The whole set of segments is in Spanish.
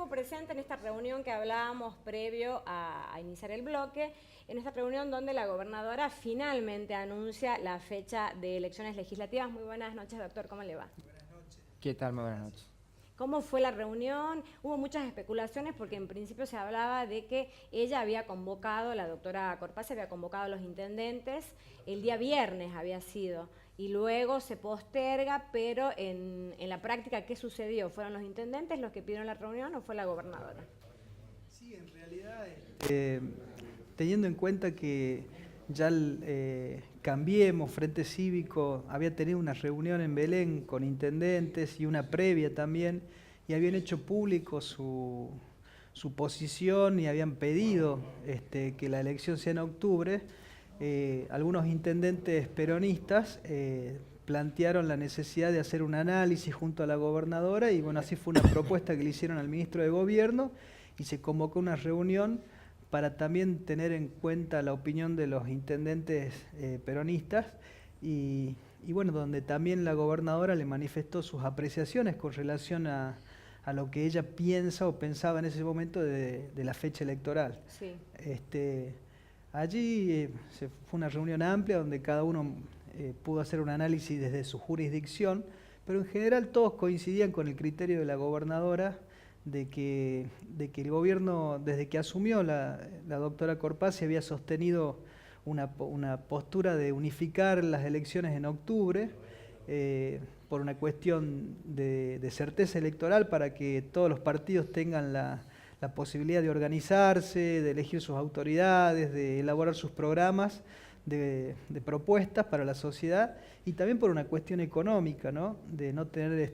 estuvo presente en esta reunión que hablábamos previo a iniciar el bloque, en esta reunión donde la gobernadora finalmente anuncia la fecha de elecciones legislativas. Muy buenas noches, doctor, ¿cómo le va? Buenas noches. ¿Qué tal? Muy buenas noches. ¿Cómo fue la reunión? Hubo muchas especulaciones porque en principio se hablaba de que ella había convocado, la doctora Corpaz había convocado a los intendentes, el día viernes había sido, y luego se posterga, pero en la práctica, ¿qué sucedió? ¿Fueron los intendentes los que pidieron la reunión o fue la gobernadora? Sí, en realidad, teniendo en cuenta que ya Cambiemos, Frente Cívico, había tenido una reunión en Belén con intendentes y una previa también, y habían hecho público su posición y habían pedido que la elección sea en octubre. Algunos intendentes peronistas plantearon la necesidad de hacer un análisis junto a la gobernadora y bueno, así fue una propuesta que le hicieron al ministro de Gobierno y se convocó una reunión para también tener en cuenta la opinión de los intendentes peronistas y bueno, donde también la gobernadora le manifestó sus apreciaciones con relación a lo que ella piensa o pensaba en ese momento de la fecha electoral. Sí. Allí fue una reunión amplia donde cada uno pudo hacer un análisis desde su jurisdicción, pero en general todos coincidían con el criterio de la gobernadora de que el gobierno, desde que asumió la doctora Corpaz, se había sostenido una postura de unificar las elecciones en octubre por una cuestión de certeza electoral para que todos los partidos tengan la posibilidad de organizarse, de elegir sus autoridades, de elaborar sus programas de propuestas para la sociedad y también por una cuestión económica, ¿no? De no tener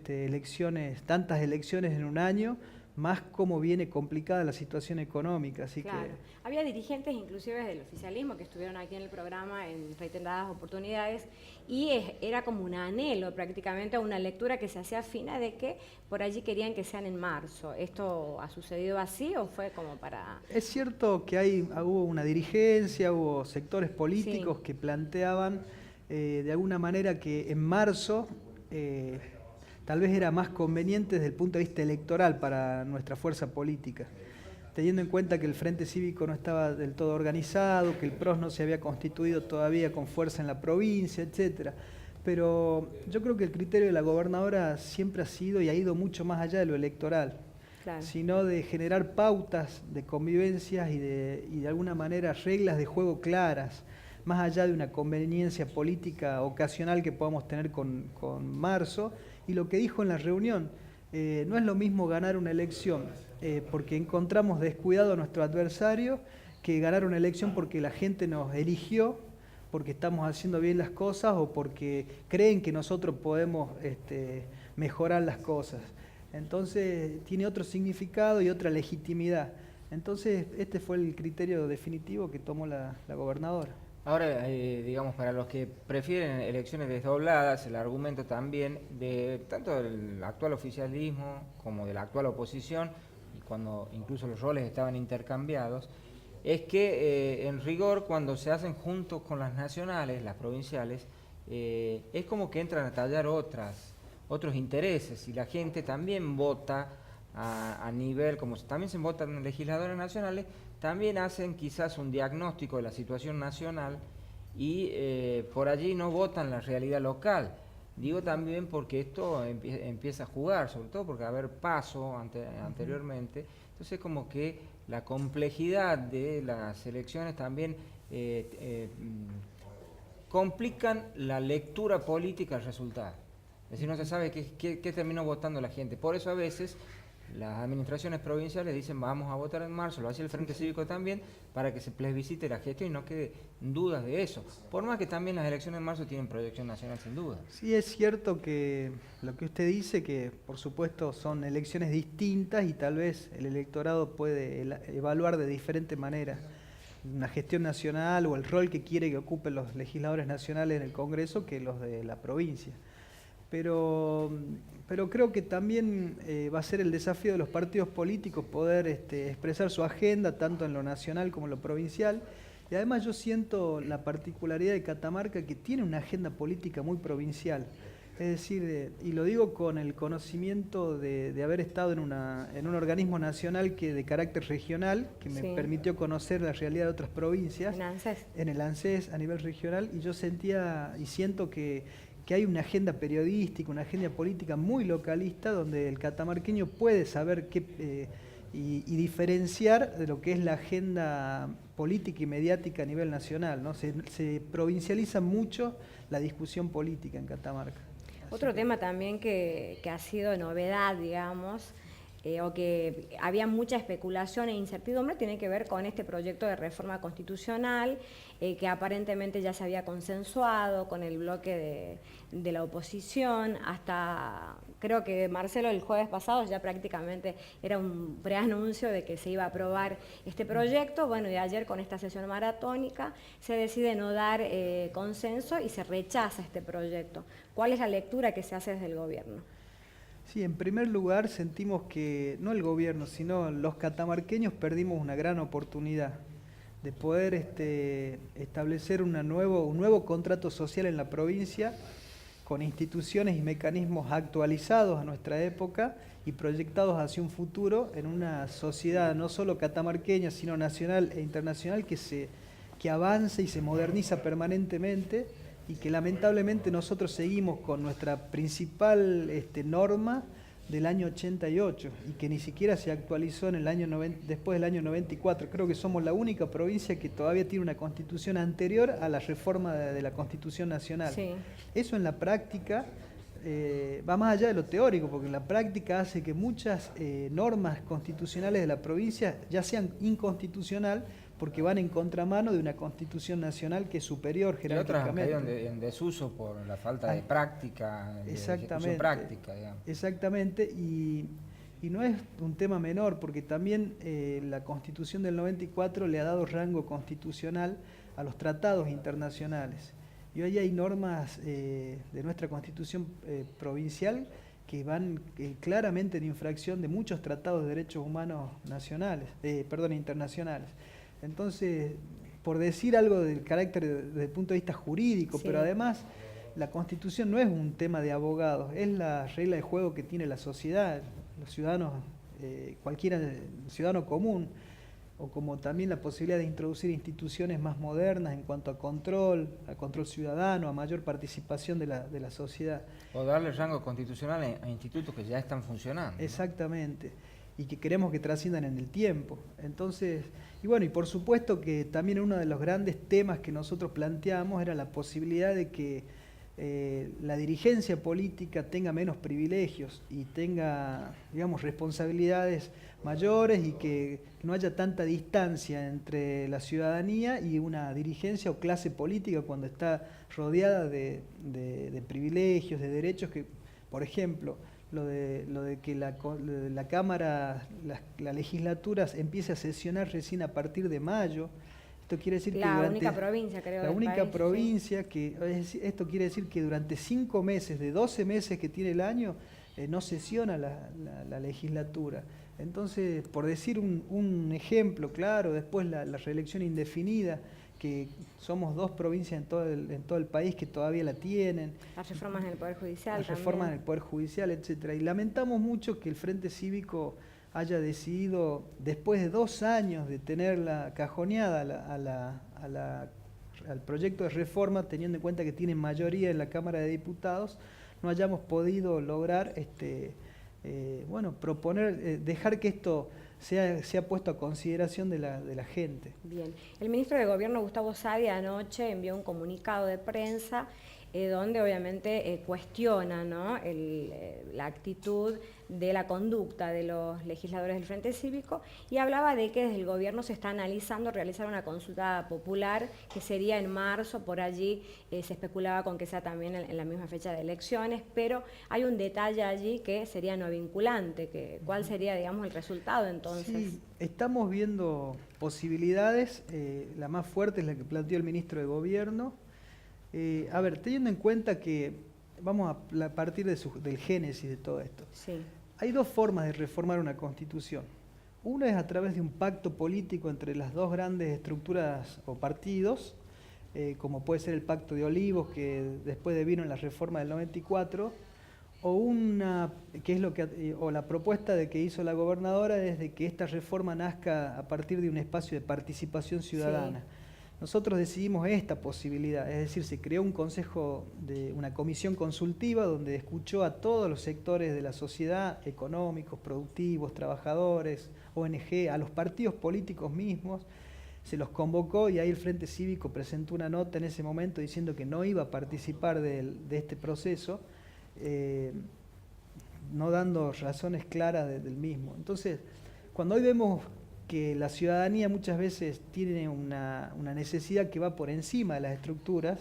tantas elecciones en un año, más cómo viene complicada la situación económica. Así claro. que Había dirigentes inclusive del oficialismo que estuvieron aquí en el programa en reiteradas oportunidades y era como un anhelo prácticamente, una lectura que se hacía fina de que por allí querían que sean en marzo. ¿Esto ha sucedido así o fue como para...? es cierto que hubo una dirigencia, hubo sectores políticos Sí. que planteaban de alguna manera que en marzo tal vez era más conveniente desde el punto de vista electoral para nuestra fuerza política, teniendo en cuenta que el Frente Cívico no estaba del todo organizado, que el PROS no se había constituido todavía con fuerza en la provincia, etc. Pero yo creo que el criterio de la gobernadora siempre ha sido y ha ido mucho más allá de lo electoral, Claro. sino de generar pautas de convivencias y de alguna manera reglas de juego claras, más allá de una conveniencia política ocasional que podamos tener con marzo. Y lo que dijo en la reunión, no es lo mismo ganar una elección porque encontramos descuidado a nuestro adversario que ganar una elección porque la gente nos eligió, porque estamos haciendo bien las cosas o porque creen que nosotros podemos mejorar las cosas. Entonces tiene otro significado y otra legitimidad. Entonces este fue el criterio definitivo que tomó la gobernadora. Ahora, digamos, para los que prefieren elecciones desdobladas, el argumento también de tanto del actual oficialismo como de la actual oposición, y cuando incluso los roles estaban intercambiados, es que en rigor cuando se hacen juntos con las nacionales, las provinciales, es como que entran a tallar otros intereses y la gente también vota a nivel, como también se votan legisladores nacionales, también hacen quizás un diagnóstico de la situación nacional y por allí no votan la realidad local. Digo también porque esto empieza a jugar, sobre todo porque va a haber paso anteriormente, entonces como que la complejidad de las elecciones también complican la lectura política del resultado. Es decir, no se sabe qué terminó votando la gente. Por eso a veces las administraciones provinciales dicen vamos a votar en marzo, lo hace el Frente Cívico también, para que se plebiscite la gestión y no quede dudas de eso. Por más que también las elecciones en marzo tienen proyección nacional sin duda. Sí, es cierto que lo que usted dice, que por supuesto son elecciones distintas y tal vez el electorado puede evaluar de diferente manera una gestión nacional o el rol que quiere que ocupen los legisladores nacionales en el Congreso que los de la provincia. Pero creo que también va a ser el desafío de los partidos políticos poder expresar su agenda tanto en lo nacional como en lo provincial. Y además yo siento la particularidad de Catamarca que tiene una agenda política muy provincial. Es decir, y lo digo con el conocimiento de haber estado en un organismo nacional de carácter regional, que me permitió conocer la realidad de otras provincias. En ANSES. En el ANSES a nivel regional, y yo sentía y siento que hay una agenda periodística, una agenda política muy localista, donde el catamarqueño puede saber y diferenciar de lo que es la agenda política y mediática a nivel nacional, ¿no? Se provincializa mucho la discusión política en Catamarca. Otro tema también que ha sido novedad, digamos, o que había mucha especulación e incertidumbre, tiene que ver con este proyecto de reforma constitucional que aparentemente ya se había consensuado con el bloque de la oposición. Hasta, creo que Marcelo el jueves pasado ya prácticamente era un preanuncio de que se iba a aprobar este proyecto. Bueno, y ayer con esta sesión maratónica se decide no dar consenso y se rechaza este proyecto. ¿Cuál es la lectura que se hace desde el gobierno? Sí, en primer lugar sentimos que no el gobierno, sino los catamarqueños perdimos una gran oportunidad de poder establecer un nuevo contrato social en la provincia, con instituciones y mecanismos actualizados a nuestra época y proyectados hacia un futuro en una sociedad no solo catamarqueña, sino nacional e internacional que avanza y se moderniza permanentemente, y que lamentablemente nosotros seguimos con nuestra principal norma del año 88 y que ni siquiera se actualizó en el año después del año 94. Creo que somos la única provincia que todavía tiene una constitución anterior a la reforma de la Constitución Nacional. Sí. Eso en la práctica va más allá de lo teórico, porque en la práctica hace que muchas normas constitucionales de la provincia ya sean inconstitucional, porque van en contramano de una Constitución Nacional que es superior jerárquicamente. Y otras han caído en desuso por la falta de práctica, de ejecución práctica, digamos. Exactamente, y no es un tema menor, porque también la Constitución del 94 le ha dado rango constitucional a los tratados internacionales. Y hoy hay normas de nuestra Constitución provincial que van claramente en infracción de muchos tratados de derechos humanos internacionales. Entonces, por decir algo del carácter desde el punto de vista jurídico, pero además la Constitución no es un tema de abogados, es la regla de juego que tiene la sociedad, los ciudadanos, cualquiera ciudadano común, o como también la posibilidad de introducir instituciones más modernas en cuanto a control ciudadano, a mayor participación de la sociedad. O darle rango constitucional a institutos que ya están funcionando. Exactamente, y que queremos que trasciendan en el tiempo. Entonces, y bueno, y por supuesto que también uno de los grandes temas que nosotros planteamos era la posibilidad de que la dirigencia política tenga menos privilegios y tenga, digamos, responsabilidades mayores, y que no haya tanta distancia entre la ciudadanía y una dirigencia o clase política cuando está rodeada de privilegios, de derechos que, por ejemplo, lo de que la Cámara, la legislatura empiece a sesionar recién a partir de mayo. Esto quiere decir la única provincia, creo. La única provincia esto quiere decir que durante 5 meses, de 12 meses que tiene el año, no sesiona la legislatura. Entonces, por decir un ejemplo claro, después la reelección indefinida, que somos 2 provincias en todo el país que todavía la tienen. Las reformas en el Poder Judicial Las reformas en el Poder Judicial, etcétera. Y lamentamos mucho que el Frente Cívico haya decidido, después de 2 años de tenerla cajoneada al proyecto de reforma, teniendo en cuenta que tienen mayoría en la Cámara de Diputados, no hayamos podido lograr proponer, dejar que esto sea puesto a consideración de la gente. Bien. El ministro de Gobierno, Gustavo Sadia, anoche envió un comunicado de prensa donde obviamente cuestiona, ¿no?, la actitud de la conducta de los legisladores del Frente Cívico, y hablaba de que desde el gobierno se está analizando realizar una consulta popular que sería en marzo. Por allí se especulaba con que sea también en la misma fecha de elecciones, pero hay un detalle allí que sería no vinculante. ¿Cuál sería, digamos, el resultado entonces? Sí, estamos viendo posibilidades, la más fuerte es la que planteó el ministro de Gobierno. Teniendo en cuenta que vamos a partir del génesis de todo esto. Sí. Hay 2 formas de reformar una constitución. Una es a través de un pacto político entre las 2 grandes estructuras o partidos, como puede ser el Pacto de Olivos, que después vino en la reforma del 94, o la propuesta de que hizo la gobernadora es de que esta reforma nazca a partir de un espacio de participación ciudadana. Sí. Nosotros decidimos esta posibilidad, es decir, se creó un consejo, una comisión consultiva donde escuchó a todos los sectores de la sociedad, económicos, productivos, trabajadores, ONG, a los partidos políticos mismos, se los convocó y ahí el Frente Cívico presentó una nota en ese momento diciendo que no iba a participar de este proceso, no dando razones claras del mismo. Entonces, cuando hoy vemos que la ciudadanía muchas veces tiene una necesidad que va por encima de las estructuras,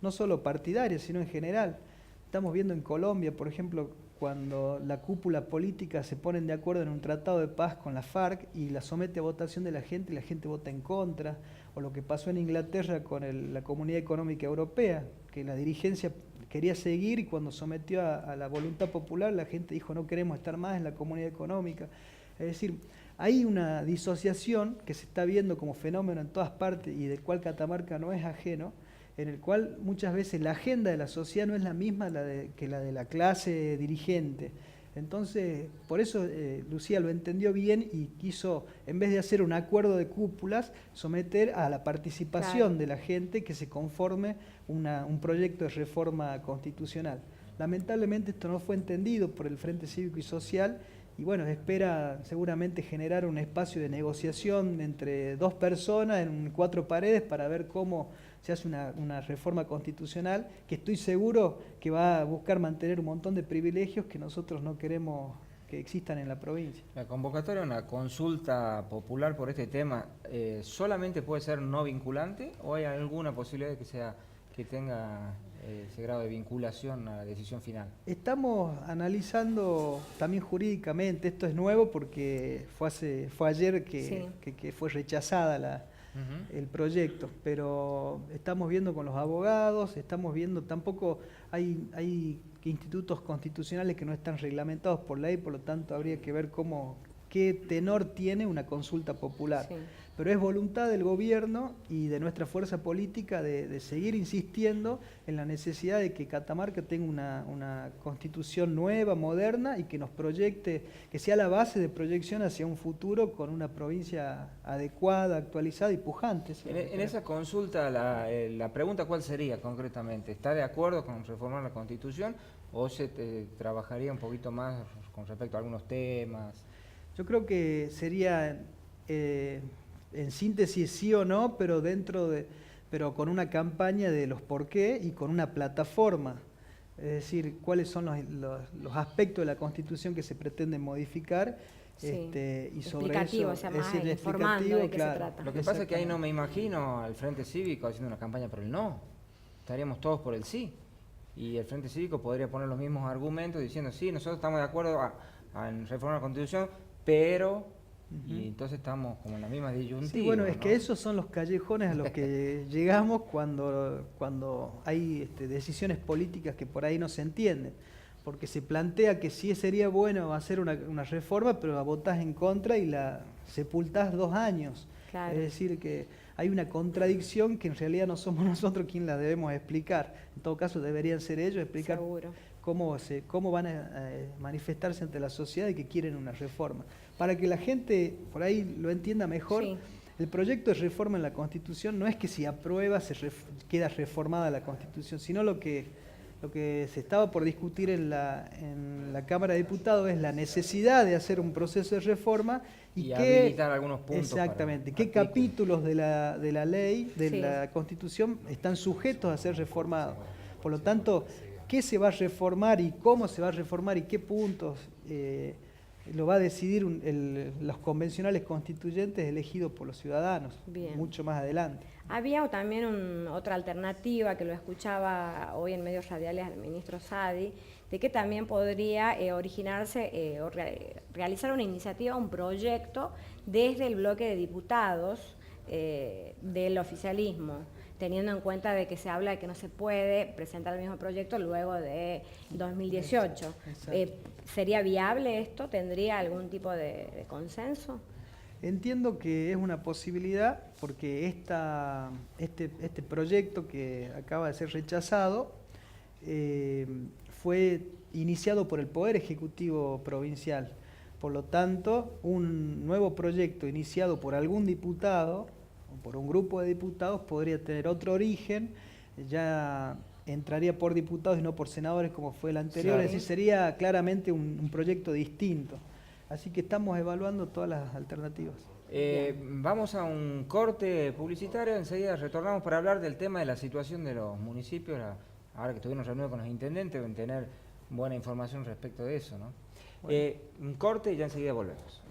no solo partidarias, sino en general. Estamos viendo en Colombia, por ejemplo, cuando la cúpula política se ponen de acuerdo en un tratado de paz con la FARC y la somete a votación de la gente y la gente vota en contra, o lo que pasó en Inglaterra con la Comunidad Económica Europea, que la dirigencia quería seguir y cuando sometió a la voluntad popular la gente dijo no queremos estar más en la Comunidad Económica. Es decir, hay una disociación que se está viendo como fenómeno en todas partes y del cual Catamarca no es ajeno, en el cual muchas veces la agenda de la sociedad no es la misma que la de la clase dirigente. Entonces, por eso Lucía lo entendió bien y quiso, en vez de hacer un acuerdo de cúpulas, someter a la participación de la gente que se conforme un proyecto de reforma constitucional. Lamentablemente esto no fue entendido por el Frente Cívico y Social y bueno, espera seguramente generar un espacio de negociación entre dos personas en 4 paredes para ver cómo se hace una reforma constitucional que estoy seguro que va a buscar mantener un montón de privilegios que nosotros no queremos que existan en la provincia. La convocatoria a una consulta popular por este tema, ¿solamente puede ser no vinculante o hay alguna posibilidad de que tenga ese grado de vinculación a la decisión final? Estamos analizando también jurídicamente, esto es nuevo porque fue ayer que fue rechazada el proyecto, pero estamos viendo con los abogados, estamos viendo, tampoco hay institutos constitucionales que no están reglamentados por ley, por lo tanto habría que ver qué tenor tiene una consulta popular. Sí. Pero es voluntad del gobierno y de nuestra fuerza política de seguir insistiendo en la necesidad de que Catamarca tenga una constitución nueva, moderna y que nos proyecte, que sea la base de proyección hacia un futuro con una provincia adecuada, actualizada y pujante. ¿Sí? En esa consulta, la pregunta ¿cuál sería concretamente? ¿Está de acuerdo con reformar la Constitución o se trabajaría un poquito más con respecto a algunos temas? Yo creo que sería... en síntesis sí o no, pero pero con una campaña de los por qué y con una plataforma. Es decir, cuáles son los aspectos de la Constitución que se pretenden modificar. Sí. Y sobre eso, o sea, más informando de qué se trata. Lo que pasa es que ahí no me imagino al Frente Cívico haciendo una campaña por el no. Estaríamos todos por el sí. Y el Frente Cívico podría poner los mismos argumentos diciendo sí, nosotros estamos de acuerdo en reformar la Constitución, pero... Y entonces estamos como en la misma disyuntiva. Sí, bueno, es que esos son los callejones a los que llegamos cuando hay decisiones políticas que por ahí no se entienden. Porque se plantea que sí sería bueno hacer una reforma, pero la votás en contra y la sepultás 2 años. Claro. Es decir, que hay una contradicción que en realidad no somos nosotros quienes la debemos explicar. En todo caso, deberían ser ellos explicar cómo van a manifestarse ante la sociedad y que quieren una reforma. Para que la gente por ahí lo entienda mejor, sí. El proyecto de reforma en la Constitución no es que si aprueba queda reformada la Constitución, sino lo que se estaba por discutir en la Cámara de Diputados es la necesidad de hacer un proceso de reforma y habilitar algunos puntos. Exactamente, qué capítulos de la ley, de la Constitución están sujetos a ser reformados. Por lo tanto, qué se va a reformar y cómo se va a reformar y qué puntos lo va a decidir los convencionales constituyentes elegidos por los ciudadanos. Bien. Mucho más adelante. Había también otra alternativa que lo escuchaba hoy en medios radiales al ministro Sadi, de que también podría originarse o realizar una iniciativa, un proyecto desde el bloque de diputados del oficialismo, teniendo en cuenta de que se habla de que no se puede presentar el mismo proyecto luego de 2018. ¿Sería viable esto? ¿Tendría algún tipo de consenso? Entiendo que es una posibilidad porque este proyecto que acaba de ser rechazado fue iniciado por el Poder Ejecutivo Provincial. Por lo tanto, un nuevo proyecto iniciado por algún diputado o por un grupo de diputados podría tener otro origen, ya entraría por diputados y no por senadores como fue el anterior, Claro. es decir, sería claramente un proyecto distinto. Así que estamos evaluando todas las alternativas. Vamos a un corte publicitario, enseguida retornamos para hablar del tema de la situación de los municipios, ahora que estuvimos reunidos con los intendentes, deben tener buena información respecto de eso, ¿no? Bueno. Un corte y ya enseguida volvemos.